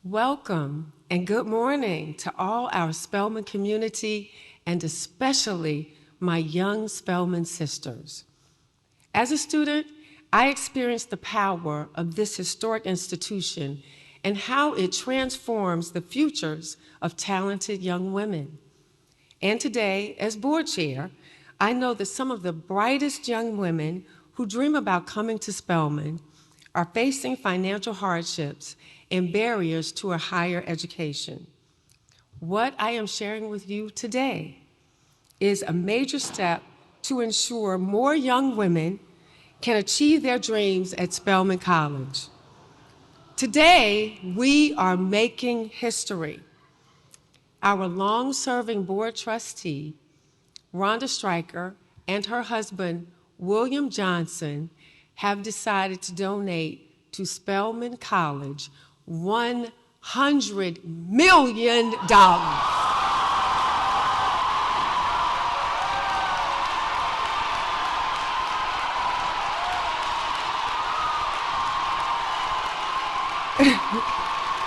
Welcome and good morning to all our Spelman community and especially my young Spelman sisters. As a student, I experienced the power of this historic institution and how it transforms the futures of talented young women. And today, as board chair, I know that some of the brightest young women who dream about coming to Spelman are facing financial hardships and barriers to a higher education. What I am sharing with you today is a major step to ensure more young women can achieve their dreams at Spelman College. Today, we are making history. Our long-serving board trustee, Rhonda Stryker, and her husband, William Johnson, have decided to donate to Spelman College $100 million.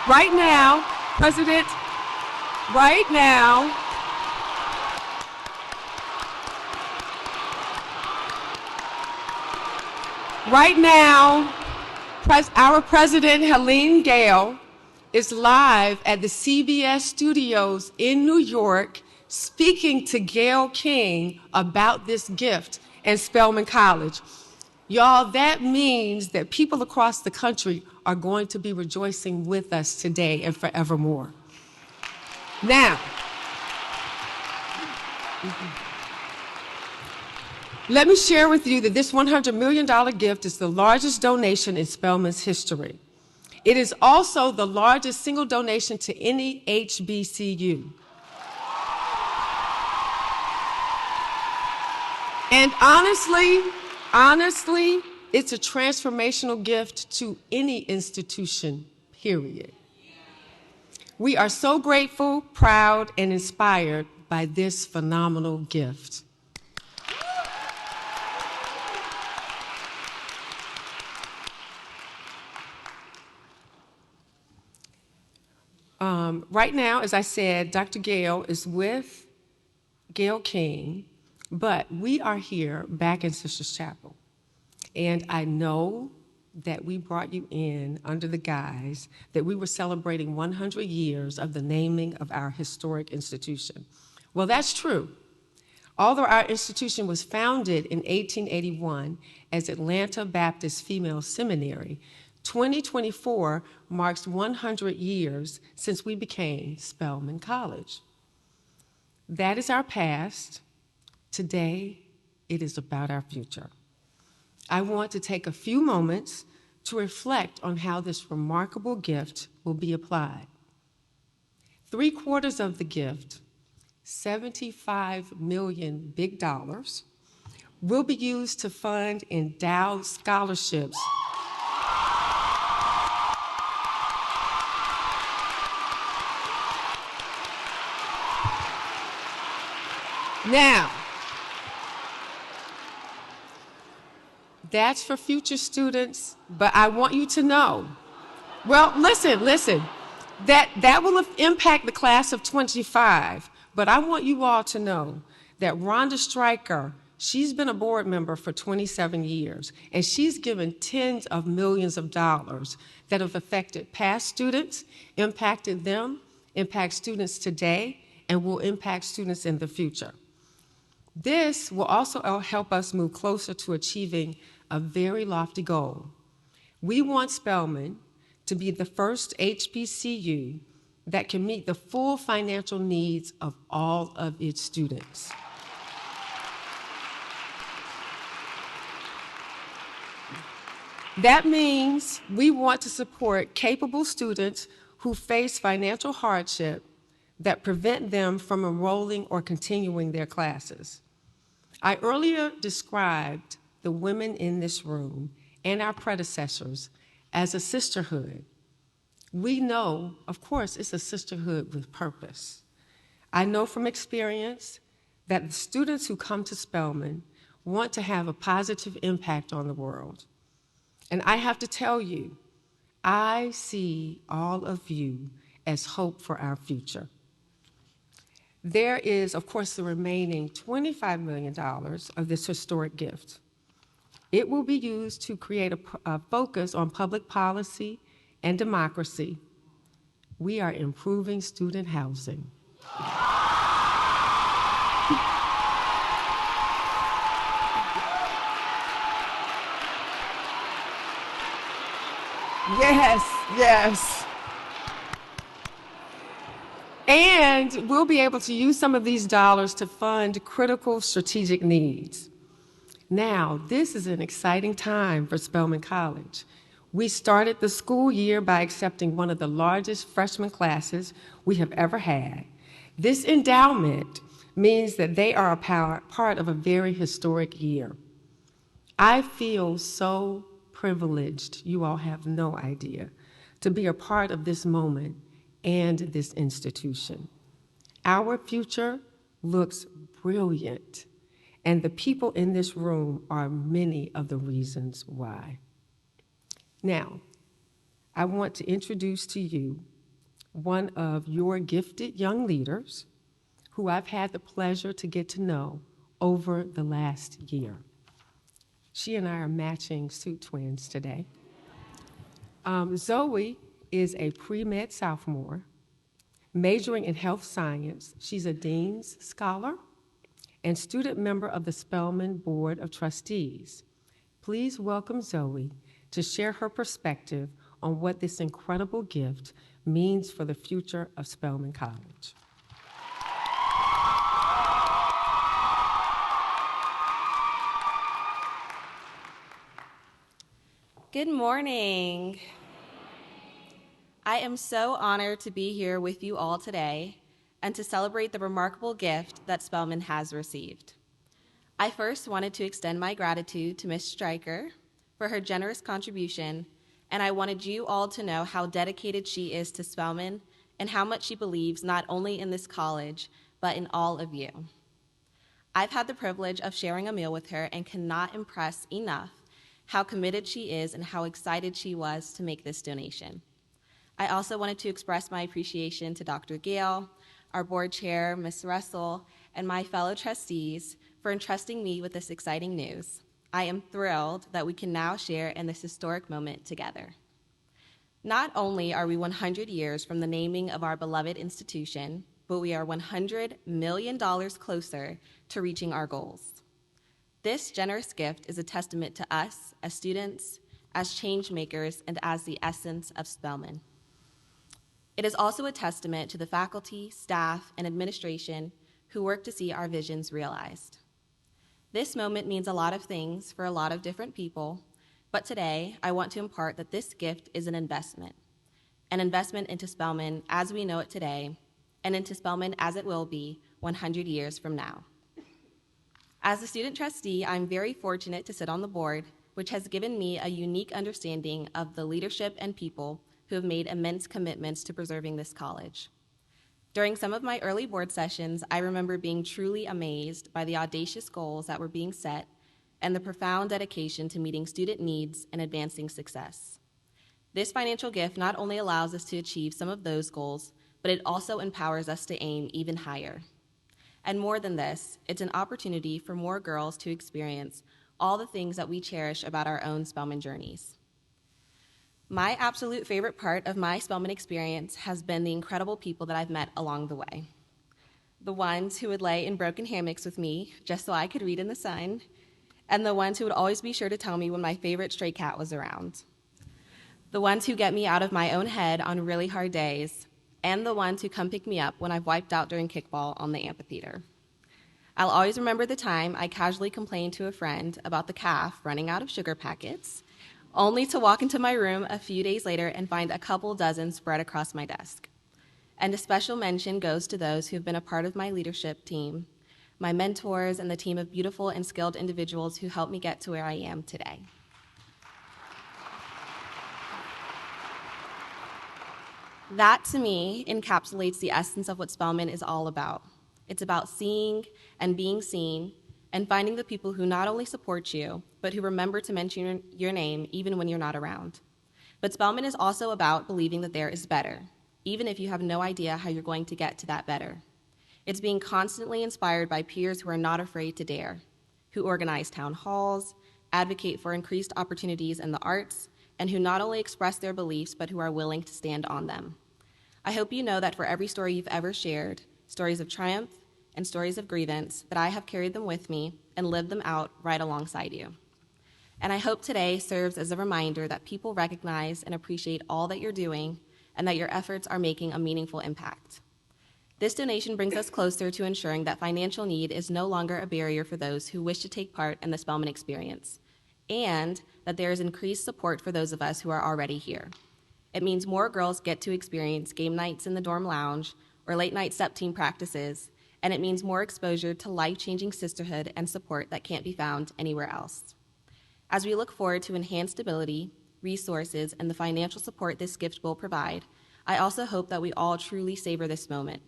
Right now, President, right now, our President, Helene Gayle, is live at the CBS studios in New York speaking to Gayle King about this gift and Spelman College. Y'all, that means that people across the country are going to be rejoicing with us today and forevermore. Now, let me share with you that this $100 million gift is the largest donation in Spelman's history. It is also the largest single donation to any HBCU. And honestly, it's a transformational gift to any institution, period. We are so grateful, proud, and inspired by this phenomenal gift. Right now, as I said, Dr. Gayle is with Gayle King, but we are here back in Sisters Chapel. And I know that we brought you in under the guise that we were celebrating 100 years of the naming of our historic institution. Well, that's true. Although our institution was founded in 1881 as Atlanta Baptist Female Seminary, 2024 marks 100 years since we became Spelman College. That is our past. Today, it is about our future. I want to take a few moments to reflect on how this remarkable gift will be applied. 3/4 of the gift, $75 million big dollars, will be used to fund endowed scholarships Now, that's for future students, but I want you to know, well, listen, that will impact the class of 25, but I want you all to know that Rhonda Stryker, she's been a board member for 27 years, and she's given tens of millions of dollars that have affected past students, impacted them, impact students today, and will impact students in the future. This will also help us move closer to achieving a very lofty goal. We want Spelman to be the first HBCU that can meet the full financial needs of all of its students. That means we want to support capable students who face financial hardship that prevent them from enrolling or continuing their classes. I earlier described the women in this room and our predecessors as a sisterhood. We know, of course, it's a sisterhood with purpose. I know from experience that the students who come to Spelman want to have a positive impact on the world. And I have to tell you, I see all of you as hope for our future. There is, of course, the remaining $25 million of this historic gift. It will be used to create a focus on public policy and democracy. We are improving student housing. Yes, yes. And we'll be able to use some of these dollars to fund critical strategic needs. Now, this is an exciting time for Spelman College. We started the school year by accepting one of the largest freshman classes we have ever had. This endowment means that they are a part of a very historic year. I feel so privileged, you all have no idea, to be a part of this moment and this institution. Our future looks brilliant, and the people in this room are many of the reasons why. Now, I want to introduce to you one of your gifted young leaders who I've had the pleasure to get to know over the last year. She and I are matching suit twins today. Zoe is a pre-med sophomore, majoring in health science. She's a Dean's Scholar and student member of the Spelman Board of Trustees. Please welcome Zoe to share her perspective on what this incredible gift means for the future of Spelman College. Good morning. I am so honored to be here with you all today and to celebrate the remarkable gift that Spelman has received. I first wanted to extend my gratitude to Ms. Stryker for her generous contribution, and I wanted you all to know how dedicated she is to Spelman and how much she believes not only in this college, but in all of you. I've had the privilege of sharing a meal with her and cannot impress enough how committed she is and how excited she was to make this donation. I also wanted to express my appreciation to Dr. Gale, our board chair, Ms. Russell, and my fellow trustees for entrusting me with this exciting news. I am thrilled that we can now share in this historic moment together. Not only are we 100 years from the naming of our beloved institution, but we are $100 million closer to reaching our goals. This generous gift is a testament to us as students, as change makers, and as the essence of Spelman. It is also a testament to the faculty, staff, and administration who work to see our visions realized. This moment means a lot of things for a lot of different people, but today I want to impart that this gift is an investment into Spelman as we know it today, and into Spelman as it will be 100 years from now. As a student trustee, I'm very fortunate to sit on the board, which has given me a unique understanding of the leadership and people who have made immense commitments to preserving this college. During some of my early board sessions, I remember being truly amazed by the audacious goals that were being set and the profound dedication to meeting student needs and advancing success. This financial gift not only allows us to achieve some of those goals, but it also empowers us to aim even higher. And more than this, it's an opportunity for more girls to experience all the things that we cherish about our own Spelman journeys. My absolute favorite part of my Spelman experience has been the incredible people that I've met along the way. The ones who would lay in broken hammocks with me just so I could read in the sun, and the ones who would always be sure to tell me when my favorite stray cat was around. The ones who get me out of my own head on really hard days, and the ones who come pick me up when I've wiped out during kickball on the amphitheater. I'll always remember the time I casually complained to a friend about the calf running out of sugar packets, only to walk into my room a few days later and find a couple dozen spread across my desk. And a special mention goes to those who have been a part of my leadership team, my mentors, and the team of beautiful and skilled individuals who helped me get to where I am today. That, to me, encapsulates the essence of what Spelman is all about. It's about seeing and being seen and finding the people who not only support you, but who remember to mention your name even when you're not around. But Spelman is also about believing that there is better, even if you have no idea how you're going to get to that better. It's being constantly inspired by peers who are not afraid to dare, who organize town halls, advocate for increased opportunities in the arts, and who not only express their beliefs, but who are willing to stand on them. I hope you know that for every story you've ever shared, stories of triumph and stories of grievance, that I have carried them with me and lived them out right alongside you. And I hope today serves as a reminder that people recognize and appreciate all that you're doing and that your efforts are making a meaningful impact. This donation brings us closer to ensuring that financial need is no longer a barrier for those who wish to take part in the Spelman experience, and that there is increased support for those of us who are already here. It means more girls get to experience game nights in the dorm lounge or late-night step team practices, and it means more exposure to life-changing sisterhood and support that can't be found anywhere else. As we look forward to enhanced stability, resources, and the financial support this gift will provide, I also hope that we all truly savor this moment.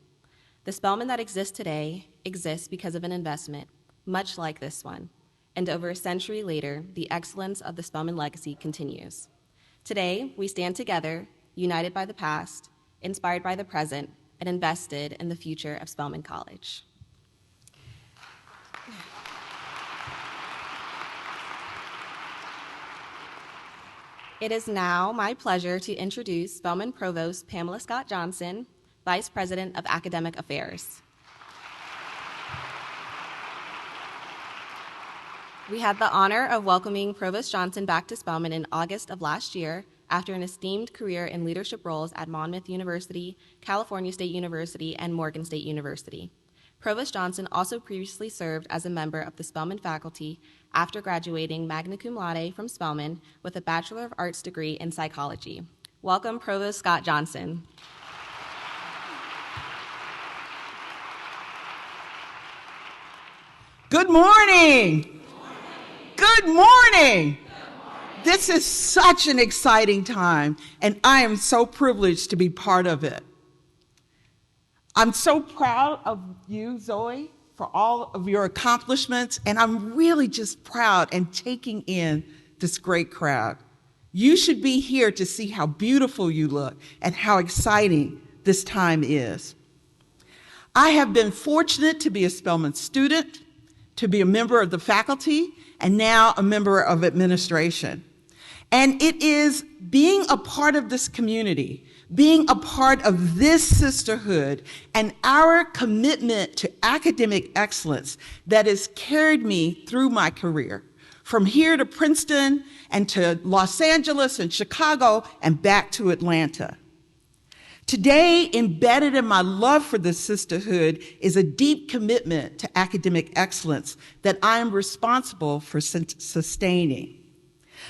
The Spelman that exists today exists because of an investment, much like this one, and over a century later, the excellence of the Spelman legacy continues. Today, we stand together, united by the past, inspired by the present, and invested in the future of Spelman College. It is now my pleasure to introduce Spelman Provost Pamela Scott Johnson, Vice President of Academic Affairs. We had the honor of welcoming Provost Johnson back to Spelman in August of last year after an esteemed career in leadership roles at Monmouth University, California State University, and Morgan State University. Provost Johnson also previously served as a member of the Spelman faculty after graduating magna cum laude from Spelman with a Bachelor of Arts degree in psychology. Welcome, Provost Scott Johnson. Good morning. Good morning. This is such an exciting time, and I am so privileged to be part of it. I'm so proud of you, Zoe, for all of your accomplishments, and I'm really just proud and taking in this great crowd. You should be here to see how beautiful you look and how exciting this time is. I have been fortunate to be a Spelman student, to be a member of the faculty, and now a member of administration. And it is being a part of this community, being a part of this sisterhood, and our commitment to academic excellence that has carried me through my career, from here to Princeton and to Los Angeles and Chicago and back to Atlanta. Today, embedded in my love for this sisterhood is a deep commitment to academic excellence that I am responsible for sustaining.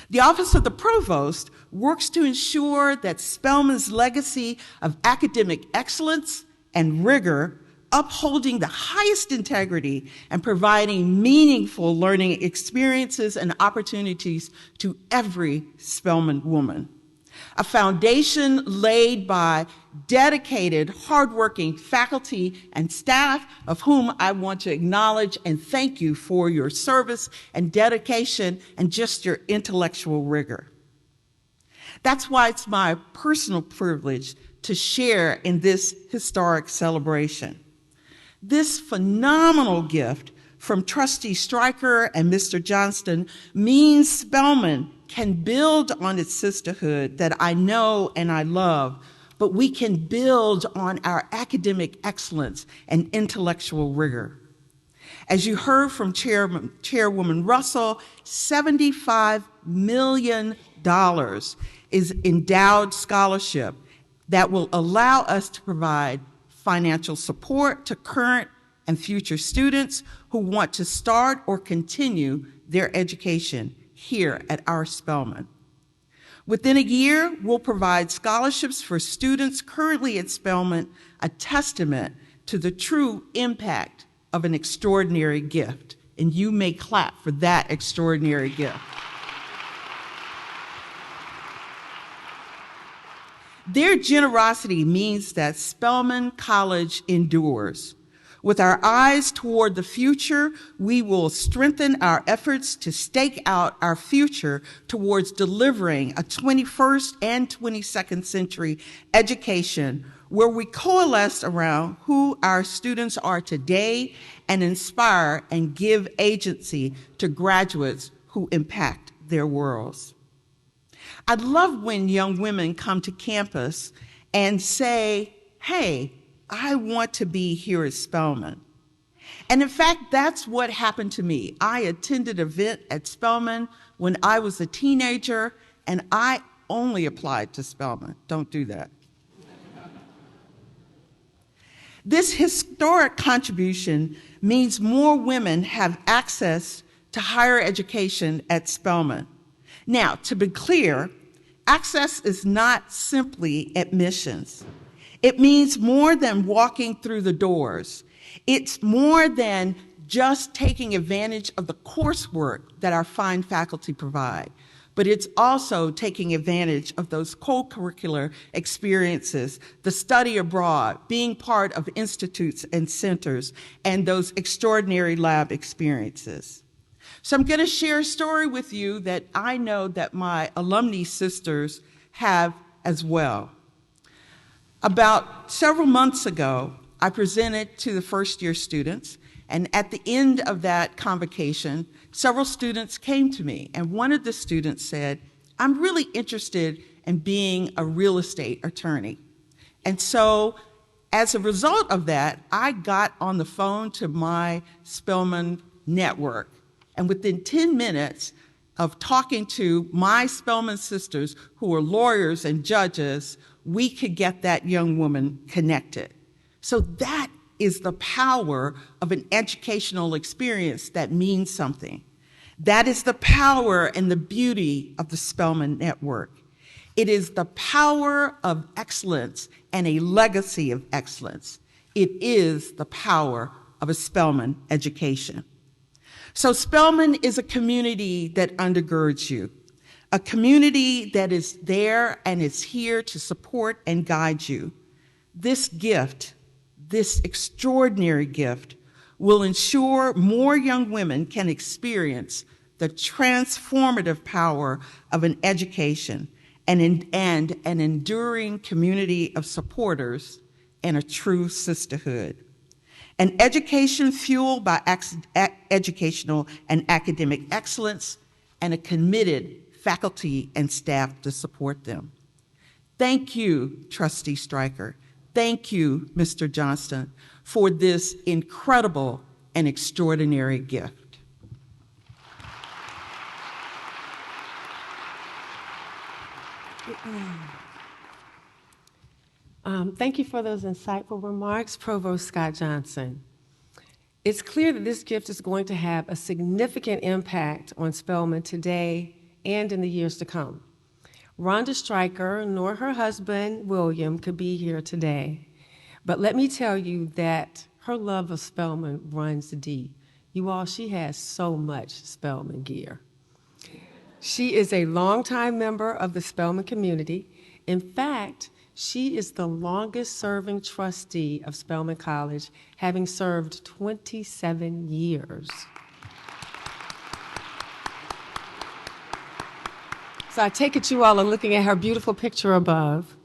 The Office of the Provost works to ensure that Spelman's legacy of academic excellence and rigor, upholding the highest integrity and providing meaningful learning experiences and opportunities to every Spelman woman. A foundation laid by dedicated, hardworking faculty and staff, of whom I want to acknowledge and thank you for your service and dedication and just your intellectual rigor. That's why it's my personal privilege to share in this historic celebration. This phenomenal gift from Trustee Stryker and Mr. Johnston means Spelman can build on its sisterhood that I know and I love, but we can build on our academic excellence and intellectual rigor. As you heard from Chairwoman Russell, $75 million is endowed scholarship that will allow us to provide financial support to current and future students who want to start or continue their education here at our Spelman. Within a year, we'll provide scholarships for students currently at Spelman, a testament to the true impact of an extraordinary gift. And you may clap for that extraordinary gift. Their generosity means that Spelman College endures. With our eyes toward the future, we will strengthen our efforts to stake out our future towards delivering a 21st and 22nd century education where we coalesce around who our students are today and inspire and give agency to graduates who impact their worlds. I love when young women come to campus and say, hey, I want to be here at Spelman. And in fact, that's what happened to me. I attended an event at Spelman when I was a teenager, and I only applied to Spelman. Don't do that. This historic contribution means more women have access to higher education at Spelman. Now, to be clear, access is not simply admissions. It means more than walking through the doors. It's more than just taking advantage of the coursework that our fine faculty provide, but it's also taking advantage of those co-curricular experiences, the study abroad, being part of institutes and centers, and those extraordinary lab experiences. So I'm going to share a story with you that I know that my alumni sisters have as well. About several months ago, I presented to the first-year students, and at the end of that convocation, several students came to me, and one of the students said, I'm really interested in being a real estate attorney. And so, as a result of that, I got on the phone to my Spelman network, and within 10 minutes of talking to my Spelman sisters, who are lawyers and judges, we could get that young woman connected. So that is the power of an educational experience that means something. That is the power and the beauty of the Spelman Network. It is the power of excellence and a legacy of excellence. It is the power of a Spelman education. So Spelman is a community that undergirds you, a community that is there and is here to support and guide you. This gift, this extraordinary gift, will ensure more young women can experience the transformative power of an education and an enduring community of supporters and a true sisterhood. An education fueled by educational and academic excellence and a committed faculty and staff to support them. Thank you, Trustee Stryker. Thank you, Mr. Johnston, for this incredible and extraordinary gift. Thank you for those insightful remarks, Provost Scott Johnson. It's clear that this gift is going to have a significant impact on Spelman today and in the years to come. Rhonda Stryker nor her husband, William, could be here today. But let me tell you that her love of Spelman runs deep. You all, she has so much Spelman gear. She is a longtime member of the Spelman community. In fact, she is the longest serving trustee of Spelman College, having served 27 years. So I take it you all are looking at her beautiful picture above.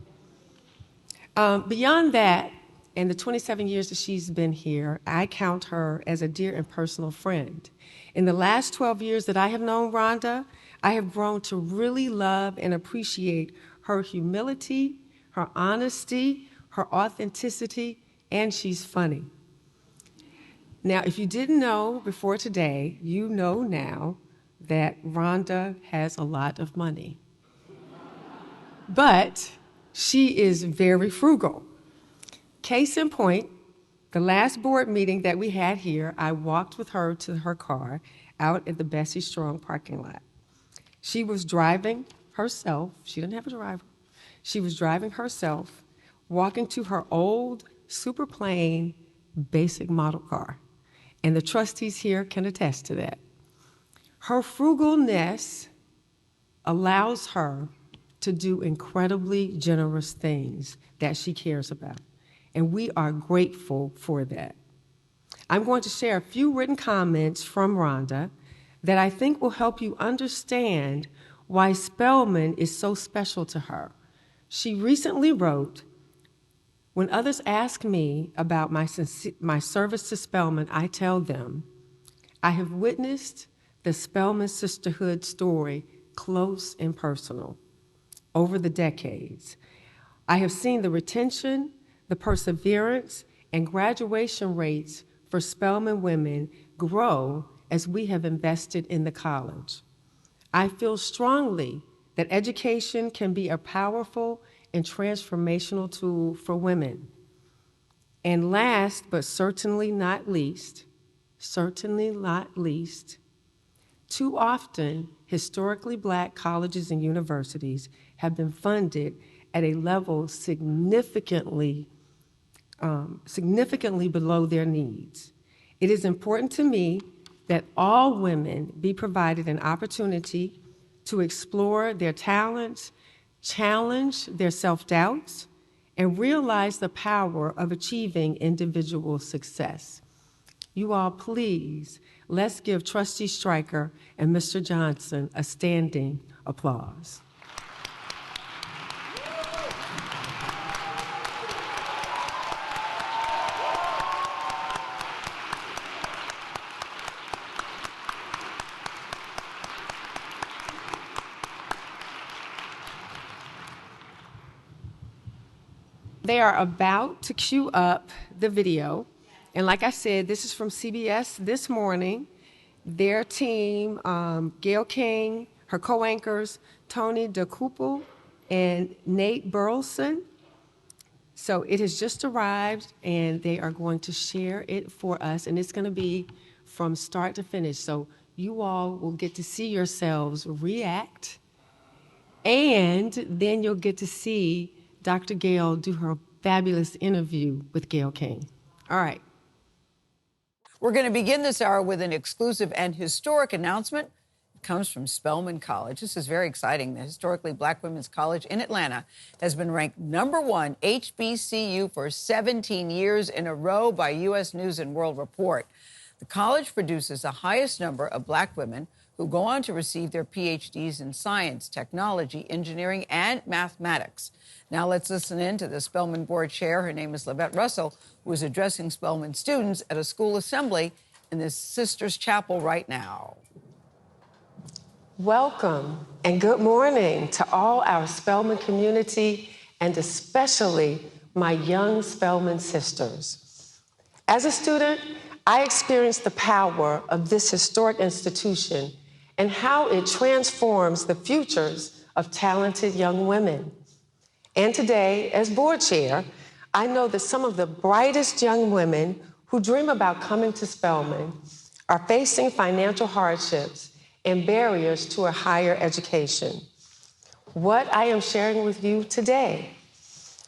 Beyond that, in the 27 years that she's been here, I count her as a dear and personal friend. In the last 12 years that I have known Rhonda, I have grown to really love and appreciate her humility, her honesty, her authenticity, and she's funny. Now, if you didn't know before today, you know now that Rhonda has a lot of money. But she is very frugal. Case in point, the last board meeting that we had here, I walked with her to her car out at the Bessie Strong parking lot. She was driving herself. She didn't have a driver. She was driving herself, walking to her old, super plain, basic model car. And the trustees here can attest to that. Her frugalness allows her to do incredibly generous things that she cares about. And we are grateful for that. I'm going to share a few written comments from Rhonda that I think will help you understand why Spelman is so special to her. She recently wrote, "When others ask me about my service to Spelman, I tell them, I have witnessed the Spelman sisterhood story close and personal over the decades. I have seen the retention, the perseverance, and graduation rates for Spelman women grow as we have invested in the college. I feel strongly that education can be a powerful and transformational tool for women. And last, but certainly not least, too often, historically Black colleges and universities have been funded at a level significantly below their needs. It is important to me that all women be provided an opportunity to explore their talents, challenge their self-doubts, and realize the power of achieving individual success. You all, please, let's give Trustee Stryker and Mr. Johnson a standing applause. They are about to cue up the video. And like I said, this is from CBS This Morning. Their team, Gail King, her co-anchors, Tony DeCouple and Nate Burleson. So it has just arrived, and they are going to share it for us, and it's going to be from start to finish. So you all will get to see yourselves react, and then you'll get to see Dr. Gail do her fabulous interview with Gail King. All right. We're going to begin this hour with an exclusive and historic announcement. It comes from Spelman College. This is very exciting. The historically Black women's college in Atlanta has been ranked #1 HBCU for 17 years in a row by U.S. News and World Report. The college produces the highest number of Black women who go on to receive their PhDs in science, technology, engineering, and mathematics. Now let's listen in to the Spelman Board Chair. Her name is Lavette Russell, who is addressing Spelman students at a school assembly in the Sisters Chapel right now. Welcome and good morning to all our Spelman community, and especially my young Spelman sisters. As a student, I experienced the power of this historic institution and how it transforms the futures of talented young women. And today, as board chair, I know that some of the brightest young women who dream about coming to Spelman are facing financial hardships and barriers to a higher education. What I am sharing with you today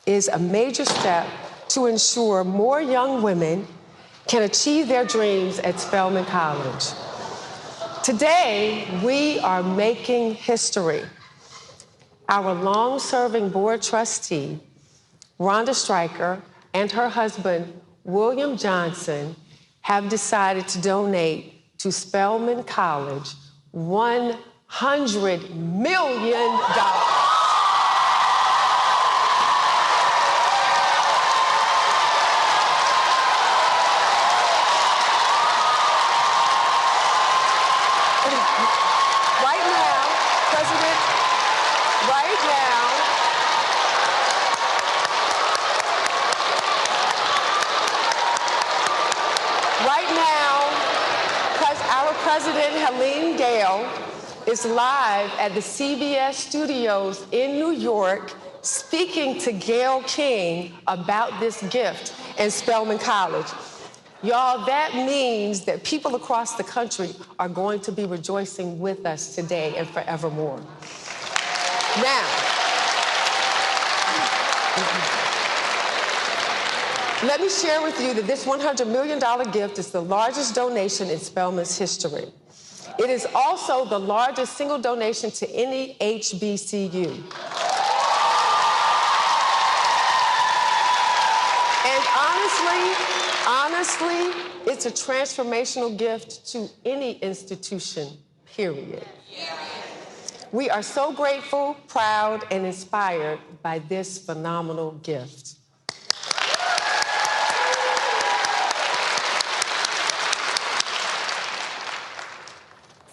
is a major step to ensure more young women can achieve their dreams at Spelman College. Today, we are making history. Our long-serving board trustee, Rhonda Stryker, and her husband, William Johnson, have decided to donate to Spelman College $100 million. President Helene Gayle is live at the CBS studios in New York speaking to Gail King about this gift in Spelman College. Y'all, that means that people across the country are going to be rejoicing with us today and forevermore. Now, let me share with you that this $100 million gift is the largest donation in Spelman's history. It is also the largest single donation to any HBCU. And honestly, Honestly, it's a transformational gift to any institution, period. We are so grateful, proud, and inspired by this phenomenal gift.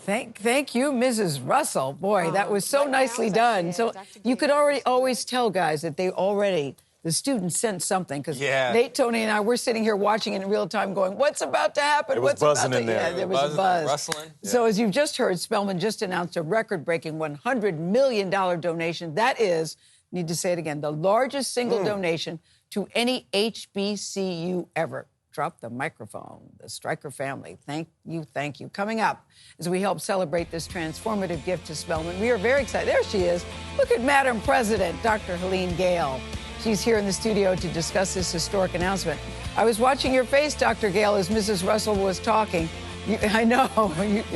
Thank you, Mrs. Russell. Boy, that was so nicely done. So you could always tell, guys, that the students sensed something, because Nate, Tony, and I, we're sitting here watching it in real time going, what's about to happen? It was buzzing in there. Yeah, there was a buzz. Rustling. Yeah. So as you've just heard, Spelman just announced a record-breaking $100 million donation. That is, need to say it again, the largest single donation to any HBCU ever. Drop the microphone, the Stryker family. Thank you, thank you. Coming up, as we help celebrate this transformative gift to Spelman, we are very excited. There she is. Look at Madam President, Dr. Helene Gayle. She's here in the studio to discuss this historic announcement. I was watching your face, Dr. Gayle, as Mrs. Russell was talking. I know,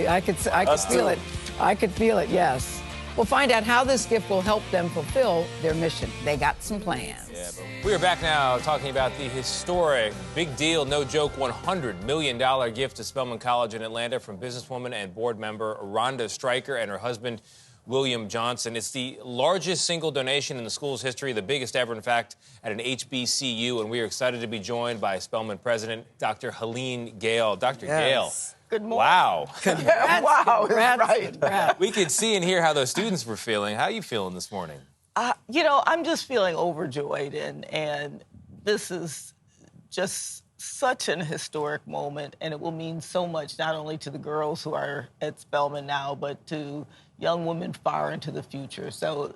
I could feel it. I could feel it, yes. We'll find out how this gift will help them fulfill their mission. They got some plans. Yeah, but we are back now talking about the historic, big deal, no joke, $100 million gift to Spelman College in Atlanta from businesswoman and board member Rhonda Stryker and her husband, William Johnson. It's the largest single donation in the school's history, the biggest ever, in fact, at an HBCU, and we are excited to be joined by Spelman President Dr. Helene Gayle. Dr. Gayle. Good morning. Wow. Wow, right. We could see and hear how those students were feeling. How are you feeling this morning? I'm just feeling overjoyed, and this is just such an historic moment, and it will mean so much not only to the girls who are at Spelman now, but to young women far into the future. So,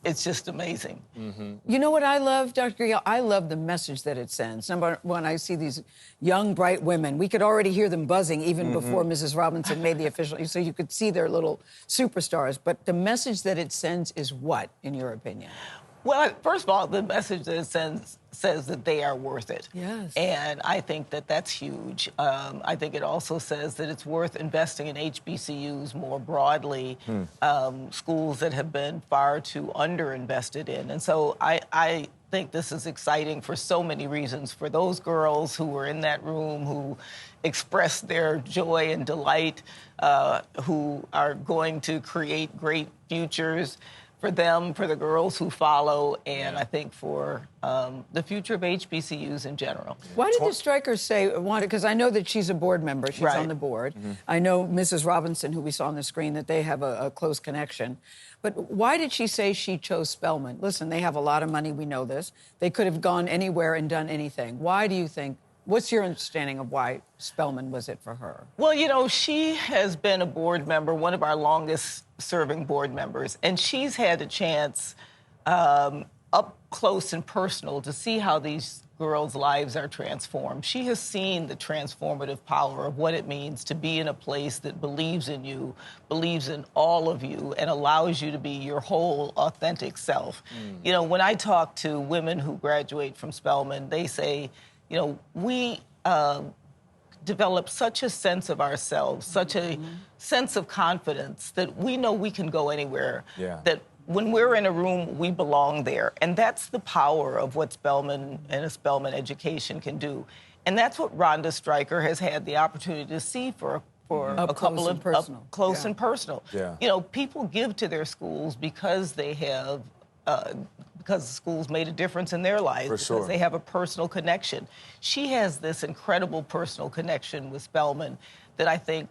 it's just amazing. Mm-hmm. You know what I love, Dr. Gayle? I love the message that it sends. Number one, I see these young, bright women. We could already hear them buzzing even before Mrs. Robinson made the official, so you could see their little superstars. But the message that it sends is what, in your opinion? Well, first of all, the message that it sends says that they are worth it. Yes. And I think that that's huge. I think it also says that it's worth investing in HBCUs more broadly, schools that have been far too underinvested in. And so I think this is exciting for so many reasons. For those girls who were in that room, who expressed their joy and delight, who are going to create great futures, for them, for the girls who follow, and I think for the future of HBCUs in general. Why did the Strikers say wanted? Because I know that she's a board member. She's on the board. I know Mrs. Robinson, who we saw on the screen, that they have a close connection. But why did she say she chose Spelman? Listen, they have a lot of money. We know this. They could have gone anywhere and done anything. Why do you think? What's your understanding of why Spelman was it for her? Well, she has been a board member, one of our longest-serving board members, and she's had a chance up close and personal to see how these girls' lives are transformed. She has seen the transformative power of what it means to be in a place that believes in you, believes in all of you, and allows you to be your whole authentic self. When I talk to women who graduate from Spelman, they say, we develop such a sense of ourselves, such a sense of confidence that we know we can go anywhere, that when we're in a room, we belong there. And that's the power of what Spelman and a Spelman education can do. And that's what Rhonda Stryker has had the opportunity to see for a couple of close and personal. People give to their schools because they have because the schools made a difference in their lives, because they have a personal connection. She has this incredible personal connection with Spelman that I think,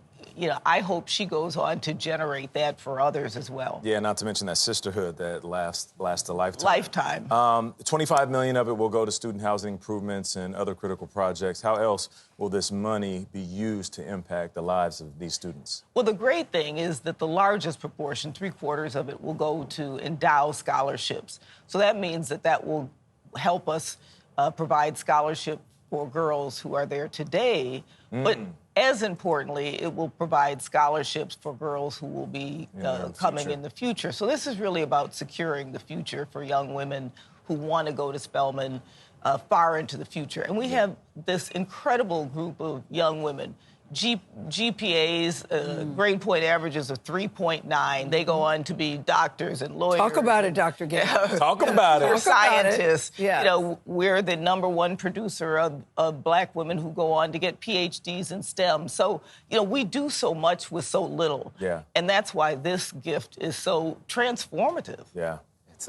I hope she goes on to generate that for others as well. Yeah, not to mention that sisterhood that lasts a lifetime. Lifetime. $25 million of it will go to student housing improvements and other critical projects. How else will this money be used to impact the lives of these students? Well, the great thing is that the largest proportion, 3/4 of it, will go to endow scholarships. So that means that will help us provide scholarship for girls who are there today, but as importantly, it will provide scholarships for girls who will be coming in the future. So this is really about securing the future for young women who want to go to Spelman far into the future. And we have this incredible group of young women. GPAs, grade point averages of 3.9. They go on to be doctors and lawyers. Talk about it, Dr. Gay. Talk about Or it. scientists. Yes. You know, we're the #1 producer of black women who go on to get PhDs in STEM. So, you know, we do so much with so little. Yeah. And that's why this gift is so transformative. Yeah.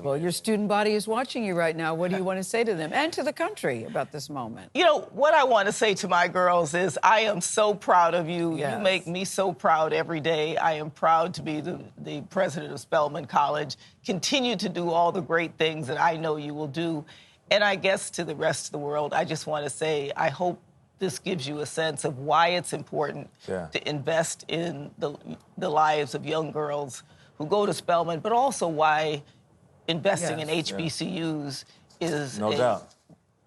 Well, your student body is watching you right now. What do you want to say to them and to the country about this moment? You know, what I want to say to my girls is I am so proud of you. Yes. You make me so proud every day. I am proud to be the president of Spelman College. Continue to do all the great things that I know you will do. And I guess to the rest of the world, I just want to say I hope this gives you a sense of why it's important to invest in the lives of young girls who go to Spelman, but also why investing in HBCUs is no doubt.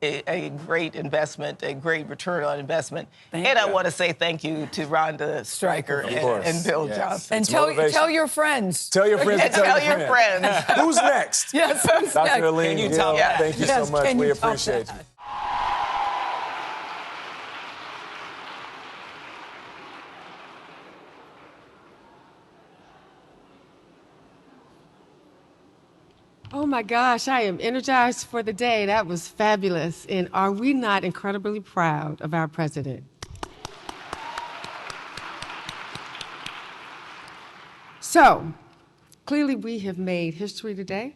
A great investment, a great return on investment. Thank and you. I want to say thank you to Rhonda Stryker and Bill Johnson. And tell your friends. Tell your friends. And tell your friends. Who's next? Yes, who's Dr. next? Aline, Can you Gill, top that? thank you Yes, so much. can We you top appreciate that? you. Oh my gosh, I am energized for the day. That was fabulous. And are we not incredibly proud of our president? So, clearly we have made history today.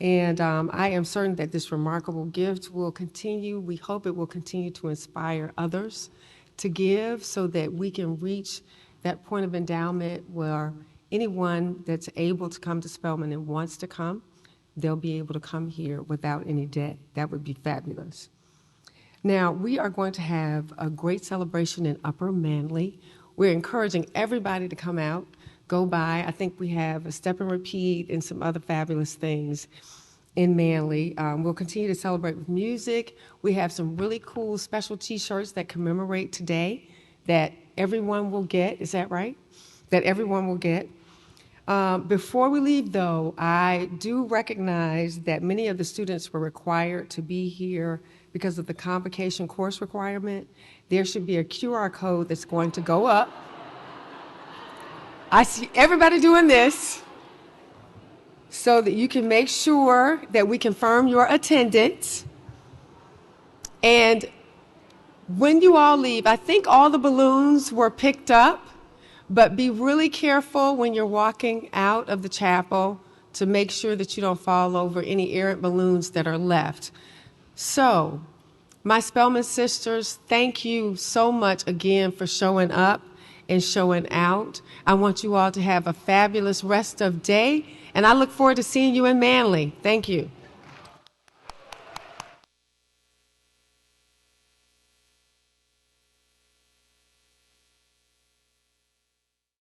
And I am certain that this remarkable gift will continue. We hope it will continue to inspire others to give so that we can reach that point of endowment where anyone that's able to come to Spelman and wants to come, they'll be able to come here without any debt. That would be fabulous. Now, we are going to have a great celebration in Upper Manly. We're encouraging everybody to come out, go by. I think we have a step and repeat and some other fabulous things in Manly. We'll continue to celebrate with music. We have some really cool special T-shirts that commemorate today that everyone will get. Is that right? That everyone will get. Before we leave, though, I do recognize that many of the students were required to be here because of the Convocation course requirement. There should be a QR code that's going to go up. I see everybody doing this so that you can make sure that we confirm your attendance. And when you all leave, I think all the balloons were picked up. But be really careful when you're walking out of the chapel to make sure that you don't fall over any errant balloons that are left. So, my Spelman sisters, thank you so much again for showing up and showing out. I want you all to have a fabulous rest of day, and I look forward to seeing you in Manly. Thank you.